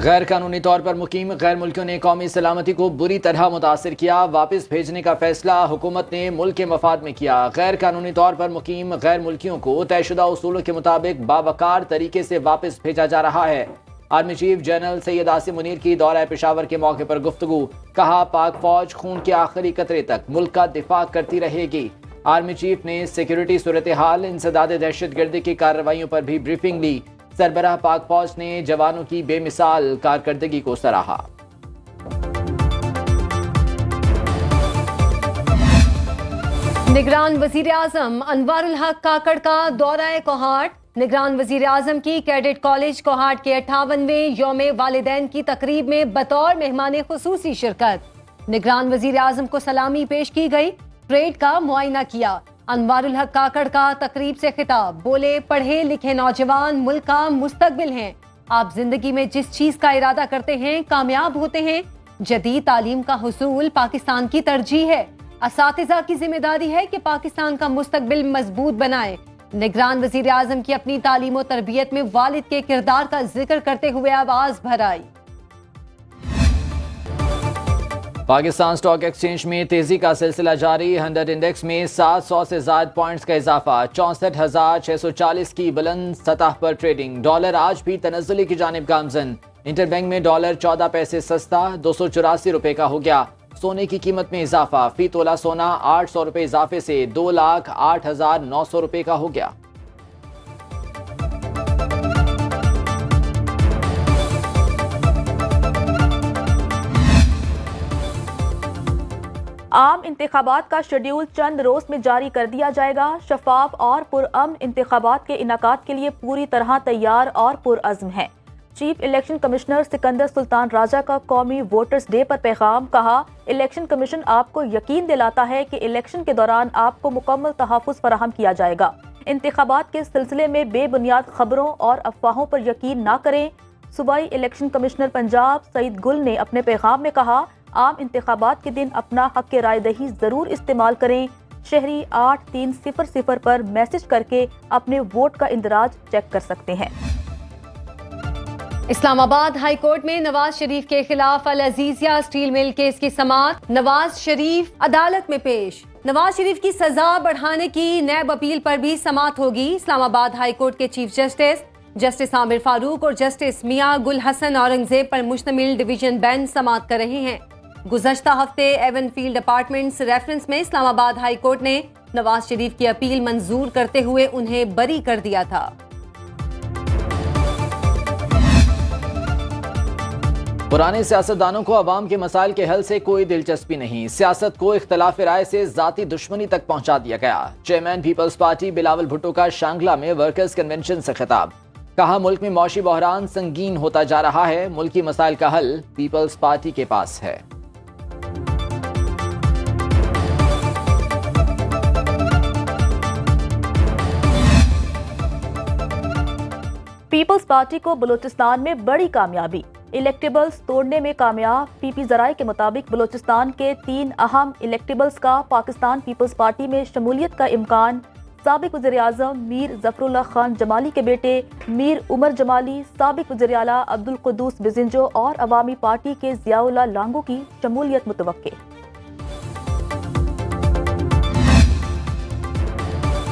غیر قانونی طور پر مقیم غیر ملکیوں نے قومی سلامتی کو بری طرح متاثر کیا، واپس بھیجنے کا فیصلہ حکومت نے ملک کے مفاد میں کیا۔ غیر قانونی طور پر مقیم غیر ملکیوں کو طے شدہ اصولوں کے مطابق باوقار طریقے سے واپس بھیجا جا رہا ہے۔ Army chief general Syed Asim Munir کی دورہ پشاور کے موقع پر گفتگو، کہا پاک فوج خون کے آخری قطرے تک ملک کا دفاع کرتی رہے گی۔ آرمی چیف نے سیکیورٹی صورتحال، انسداد دہشت گردی کی کارروائیوں پر بھی بریفنگ لی۔ سربراہ پاک فوج نے جوانوں کی بے مثال کارکردگی کو سراہا۔ نگران وزیر اعظم انوار الحق کاکڑ کا دورہ کوہاٹ۔ نگران وزیر اعظم کی کیڈٹ کالج کوہاٹ کے 58ویں یوم والدین کی تقریب میں بطور مہمان خصوصی شرکت۔ نگران وزیر اعظم کو سلامی پیش کی گئی، پریڈ کا معائنہ کیا۔ انوار الحق کاکڑ کا تقریب سے خطاب، بولے پڑھے لکھے نوجوان ملک کا مستقبل ہیں، آپ زندگی میں جس چیز کا ارادہ کرتے ہیں کامیاب ہوتے ہیں۔ جدید تعلیم کا حصول پاکستان کی ترجیح ہے، اساتذہ کی ذمہ داری ہے کہ پاکستان کا مستقبل مضبوط بنائے۔ نگران وزیر اعظم کی اپنی تعلیم و تربیت میں والد کے کردار کا ذکر کرتے ہوئے آواز بھرائی۔ پاکستان سٹاک ایکسچینج میں تیزی کا سلسلہ جاری، 100 انڈیکس میں 700 سے زائد پوائنٹس کا اضافہ، 64,640 کی بلند سطح پر ٹریڈنگ۔ ڈالر آج بھی تنزلی کی جانب گامزن، انٹر بینک میں ڈالر 14 پیسے سستا، 284 روپے کا ہو گیا۔ سونے کی قیمت میں اضافہ، فی تولہ سونا 800 روپے اضافے سے 2,08,900 روپے کا ہو گیا۔ عام انتخابات کا شیڈول چند روز میں جاری کر دیا جائے گا۔ شفاف اور پرامن انتخابات کے انعقاد کے لیے پوری طرح تیار اور پرعزم ہے۔ چیف الیکشن کمشنر سکندر سلطان راجہ کا قومی ووٹرز ڈے پر پیغام، کہا الیکشن کمیشن آپ کو یقین دلاتا ہے کہ الیکشن کے دوران آپ کو مکمل تحفظ فراہم کیا جائے گا۔ انتخابات کے سلسلے میں بے بنیاد خبروں اور افواہوں پر یقین نہ کریں۔ صوبائی الیکشن کمشنر پنجاب سعید گل نے اپنے پیغام میں کہا عام انتخابات کے دن اپنا حق رائے دہی ضرور استعمال کریں۔ شہری 8300 پر میسج کر کے اپنے ووٹ کا اندراج چیک کر سکتے ہیں۔ اسلام آباد ہائی کورٹ میں نواز شریف کے خلاف العزیزیہ اسٹیل مل کیس کی سماعت، نواز شریف عدالت میں پیش۔ نواز شریف کی سزا بڑھانے کی نیب اپیل پر بھی سماعت ہوگی۔ اسلام آباد ہائی کورٹ کے چیف جسٹس عامر فاروق اور جسٹس میاں گل حسن اورنگزیب پر مشتمل ڈویژن بینچ سماعت کر رہے ہیں۔ گزشتہ ہفتے ایون فیلڈ اپارٹمنٹس ریفرنس میں اسلام آباد ہائی کورٹ نے نواز شریف کی اپیل منظور کرتے ہوئے انہیں بری کر دیا تھا۔ پرانے سیاستدانوں کو عوام کے مسائل کے حل سے کوئی دلچسپی نہیں، سیاست کو اختلاف رائے سے ذاتی دشمنی تک پہنچا دیا گیا۔ چیئرمین پیپلز پارٹی بلاول بھٹو کا شانگلہ میں ورکرز کنونشن سے خطاب، کہا ملک میں معاشی بحران سنگین ہوتا جا رہا ہے، ملکی مسائل کا حل پیپلز پارٹی کے پاس ہے۔ پیپلز پارٹی کو بلوچستان میں بڑی کامیابی، الیکٹیبلز توڑنے میں کامیاب۔ پی پی ذرائع کے مطابق بلوچستان کے 3 اہم الیکٹیبلز کا پاکستان پیپلز پارٹی میں شمولیت کا امکان۔ سابق وزیر اعظم میر ظفر اللہ خان جمالی کے بیٹے میر عمر جمالی، سابق وزیر اعلیٰ عبدالقدوس بزنجو اور عوامی پارٹی کے ضیاء اللہ لانگو کی شمولیت متوقع۔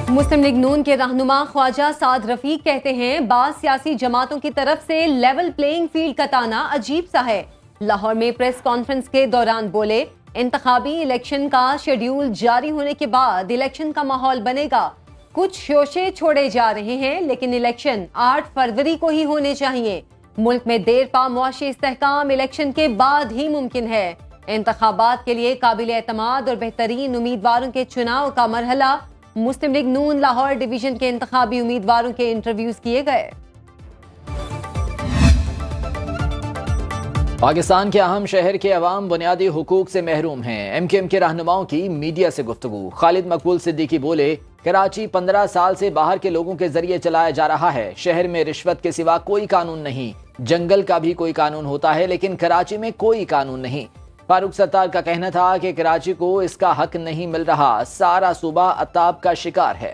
مسلم لیگ نون کے رہنما خواجہ سعد رفیق کہتے ہیں بعض سیاسی جماعتوں کی طرف سے لیول پلینگ فیلڈ کا تانا عجیب سا ہے۔ لاہور میں پریس کانفرنس کے دوران بولے انتخابی الیکشن کا شیڈیول جاری ہونے کے بعد الیکشن کا ماحول بنے گا، کچھ شوشے چھوڑے جا رہے ہیں لیکن الیکشن 8 فروری کو ہی ہونے چاہیے۔ ملک میں دیر پا معاشی استحکام الیکشن کے بعد ہی ممکن ہے۔ انتخابات کے لیے قابل اعتماد اور بہترین امیدواروں کے چناؤ کا مرحلہ، مسلم لیگ نون لاہور ڈویژن کے انتخابی امیدواروں کے انٹرویوز کیے گئے۔ پاکستان کے اہم شہر کے عوام بنیادی حقوق سے محروم ہیں، ایم کیو ایم کے رہنماؤں کی میڈیا سے گفتگو۔ خالد مقبول صدیقی بولے کراچی 15 سال سے باہر کے لوگوں کے ذریعے چلایا جا رہا ہے، شہر میں رشوت کے سوا کوئی قانون نہیں، جنگل کا بھی کوئی قانون ہوتا ہے لیکن کراچی میں کوئی قانون نہیں۔ فاروق ستار کا کہنا تھا کہ کراچی کو اس کا حق نہیں مل رہا، سارا صوبہ عطاب کا شکار ہے۔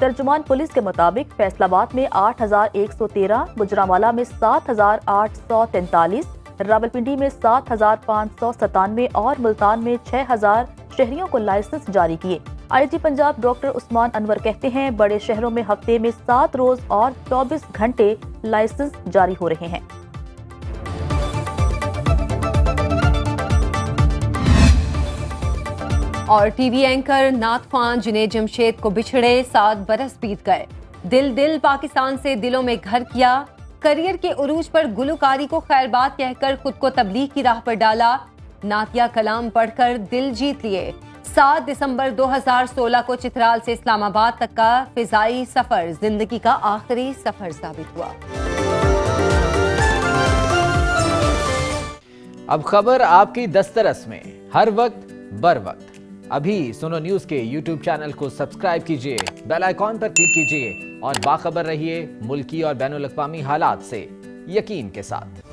ترجمان پولیس کے مطابق فیصل آباد میں 8,113، گجرانوالہ میں 7,843، راولپنڈی میں 7,597 اور ملتان میں 6,000 شہریوں کو لائسنس جاری کیے۔ آئی جی پنجاب ڈاکٹر عثمان انور کہتے ہیں بڑے شہروں میں ہفتے میں 7 روز اور 24 گھنٹے لائسنس جاری ہو رہے ہیں۔ اور ٹی وی اینکر نعت خواں جنید جمشید کو بچھڑے 7 برس بیت گئے۔ دل پاکستان سے دلوں میں گھر کیا، کریئر کے عروج پر گلوکاری کو خیر بات کہہ کر خود کو تبلیغ کی راہ پر ڈالا، نعتیہ کلام پڑھ کر دل جیت لیے۔ 7 دسمبر 2016 کو چترال سے اسلام آباد تک کا فضائی سفر زندگی کا آخری سفر ثابت ہوا۔ اب خبر آپ کی دسترس میں، ہر وقت بر وقت۔ ابھی سنو نیوز کے یوٹیوب چینل کو سبسکرائب کیجئے، بیل آئیکن پر کلک کیجئے اور باخبر رہیے ملکی اور بین الاقوامی حالات سے یقین کے ساتھ۔